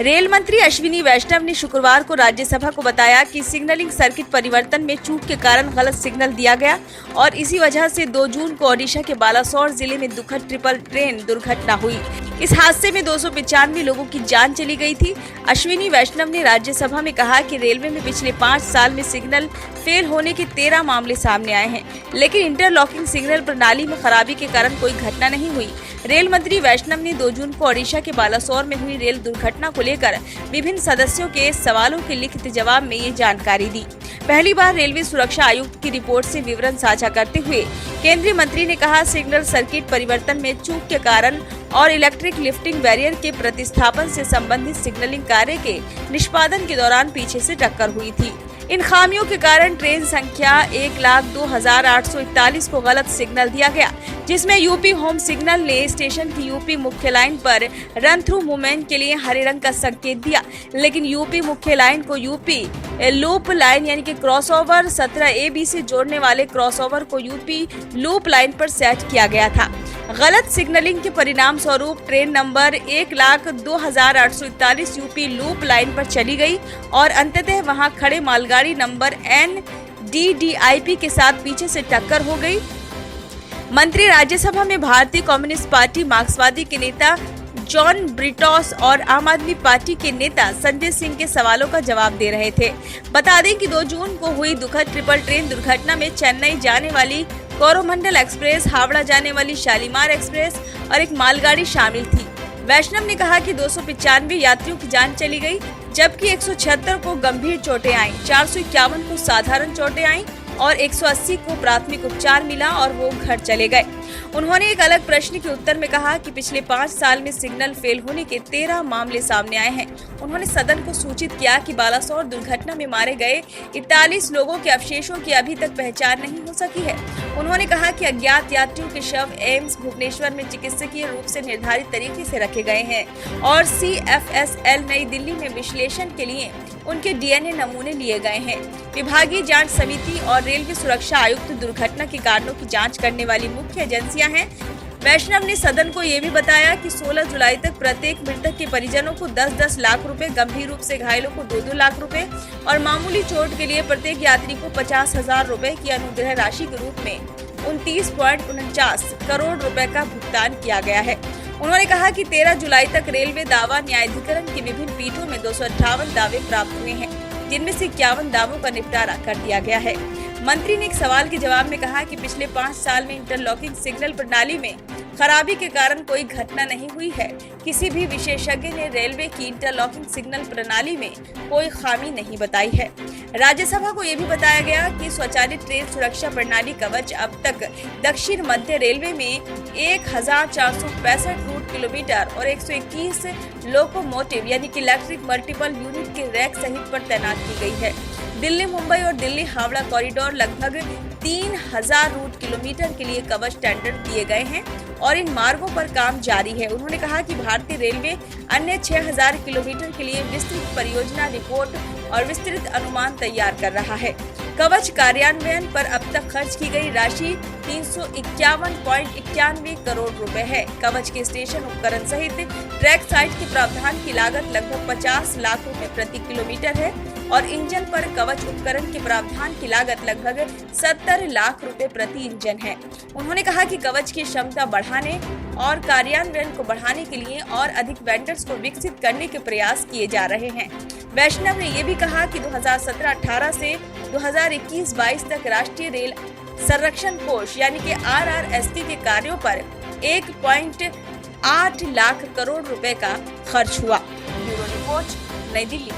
Rail मंत्री अश्विनी वैष्णव ने शुक्रवार को राज्यसभा को बताया कि सिग्नलिंग सर्किट परिवर्तन में चूक के कारण गलत सिग्नल दिया गया और इसी वजह से 2 जून को ओडिशा के बालासोर जिले में दुखद ट्रिपल ट्रेन दुर्घटना हुई। इस हादसे में 295 लोगों की जान चली गई थी। अश्विनी वैष्णव ने राज्यसभा में कहा कि रेलवे में पिछले 5 साल में सिग्नल फेल होने के 13 मामले सामने आए हैं, लेकिन इंटरलॉकिंग सिग्नल प्रणाली में खराबी के कारण कोई घटना नहीं हुई। रेल मंत्री वैष्णव ने 2 जून को ओडिशा के बालासोर में हुई रेल दुर्घटना को लेकर विभिन्न सदस्यों के सवालों के लिखित जवाब में ये जानकारी दी। पहली बार रेलवे सुरक्षा आयुक्त की रिपोर्ट से विवरण साझा करते हुए केंद्रीय मंत्री ने कहा, सिग्नल सर्किट परिवर्तन में चूक के कारण और इलेक्ट्रिक लिफ्टिंग बैरियर के प्रतिस्थापन से संबंधित सिग्नलिंग कार्य के निष्पादन के दौरान पीछे से टक्कर हुई थी। इन खामियों के कारण ट्रेन संख्या 1,02,841 को गलत सिग्नल दिया गया, जिसमें यूपी होम सिग्नल ने स्टेशन की यूपी मुख्य लाइन पर रन थ्रू मूवमेंट के लिए हरे रंग का संकेत दिया, लेकिन यूपी मुख्य लाइन को यूपी लूप लाइन यानी कि क्रॉसओवर 17AB से जोड़ने वाले क्रॉसओवर को यूपी लूप लाइन पर सेट किया गया था। गलत सिग्नलिंग के परिणाम स्वरूप train number 1,02,841 UP loop line पर चली गई और अंततः वहां खड़े मालगाड़ी नंबर NDDIP के साथ पीछे से टक्कर हो गई। मंत्री राज्यसभा में भारतीय कम्युनिस्ट पार्टी मार्क्सवादी के नेता जॉन ब्रिटॉस और आम आदमी पार्टी के नेता संजय सिंह के सवालों का जवाब दे रहे थे। बता दें कि 2 जून को हुई दुखद ट्रिपल ट्रेन दुर्घटना में चेन्नई जाने वाली कोरोमंडल एक्सप्रेस, हावड़ा जाने वाली शालीमार एक्सप्रेस और एक मालगाड़ी शामिल थी। वैष्णव ने कहा कि 295 यात्रियों की जान चली गई, जबकि 176 को गंभीर चोटें आईं, 451 को साधारण चोटें आईं और 180 को प्राथमिक उपचार मिला और वो घर चले गए। उन्होंने एक अलग प्रश्न के उत्तर में कहा कि पिछले 5 साल में सिग्नल फेल होने के 13 मामले सामने आए हैं। उन्होंने सदन को सूचित किया कि बालासोर दुर्घटना में मारे गए 41 लोगों के अवशेषों की अभी तक पहचान नहीं हो सकी है। उन्होंने कहा कि अज्ञात यात्रियों के शव एम्स भुवनेश्वर में चिकित्सकीय रूप से निर्धारित तरीके से रखे गए हैं और CFSL नई दिल्ली में विश्लेषण के लिए उनके DNA नमूने लिए गए हैं। विभागीय जांच समिति और रेलवे सुरक्षा आयुक्त दुर्घटना के कारणों की जांच करने वाली मुख्य एजेंसियां हैं। वैष्णव ने सदन को ये भी बताया कि 16 जुलाई तक प्रत्येक मृतक के परिजनों को 10-10 लाख रुपए, गंभीर रूप से घायलों को 2-2 लाख रुपए और मामूली चोट के लिए प्रत्येक यात्री को 50,000 रुपए की अनुग्रह राशि के रूप में 29.49 करोड़ रुपए का भुगतान किया गया है। उन्होंने कहा कि 13 जुलाई तक रेलवे दावा न्यायाधिकरण की विभिन्न पीठों में 258 दावे प्राप्त हुए हैं, जिनमें से 51 दावों का निपटारा कर दिया गया है। मंत्री ने एक सवाल के जवाब में कहा कि पिछले 5 साल में इंटरलॉकिंग सिग्नल प्रणाली में खराबी के कारण कोई घटना नहीं हुई है। किसी भी विशेषज्ञ ने रेलवे की इंटरलॉकिंग सिग्नल प्रणाली में कोई खामी नहीं बताई है। राज्यसभा को यह भी बताया गया कि स्वचालित ट्रेन सुरक्षा प्रणाली कवच अब तक दक्षिण मध्य रेलवे में 1,465 रूट किलोमीटर और 121 लोकोमोटिव यानी कि इलेक्ट्रिक मल्टीपल यूनिट के रैक सहित पर तैनात की गई है। दिल्ली मुंबई और दिल्ली हावड़ा कॉरिडोर लगभग 3,000 रूट किलोमीटर के लिए कवच टेंडर दिए गए हैं और इन मार्गों पर काम जारी है। उन्होंने कहा कि भारतीय रेलवे अन्य 6,000 किलोमीटर के लिए विस्तृत परियोजना रिपोर्ट और विस्तृत अनुमान तैयार कर रहा है। कवच कार्यान्वयन पर अब तक खर्च की गई राशि 351.91 करोड़ रुपए है। कवच के स्टेशन उपकरण सहित ट्रैक साइट के प्रावधान की लागत लगभग 50 लाख रुपए प्रति किलोमीटर है और इंजन पर कवच उपकरण के प्रावधान की लागत लगभग 70 लाख रुपए प्रति इंजन है। उन्होंने कहा कि कवच की क्षमता बढ़ाने और कार्यान्वयन को बढ़ाने के लिए और अधिक वेंडर्स को विकसित करने के प्रयास किए जा रहे हैं। वैष्णव ने यह भी कहा कि 2017-18 से 2021-22 तक राष्ट्रीय रेल संरक्षण कोष यानी कि RRST के कार्यों पर 1.8 लाख करोड़ रुपए का खर्च हुआ। ब्यूरो रिपोर्ट, नई दिल्ली।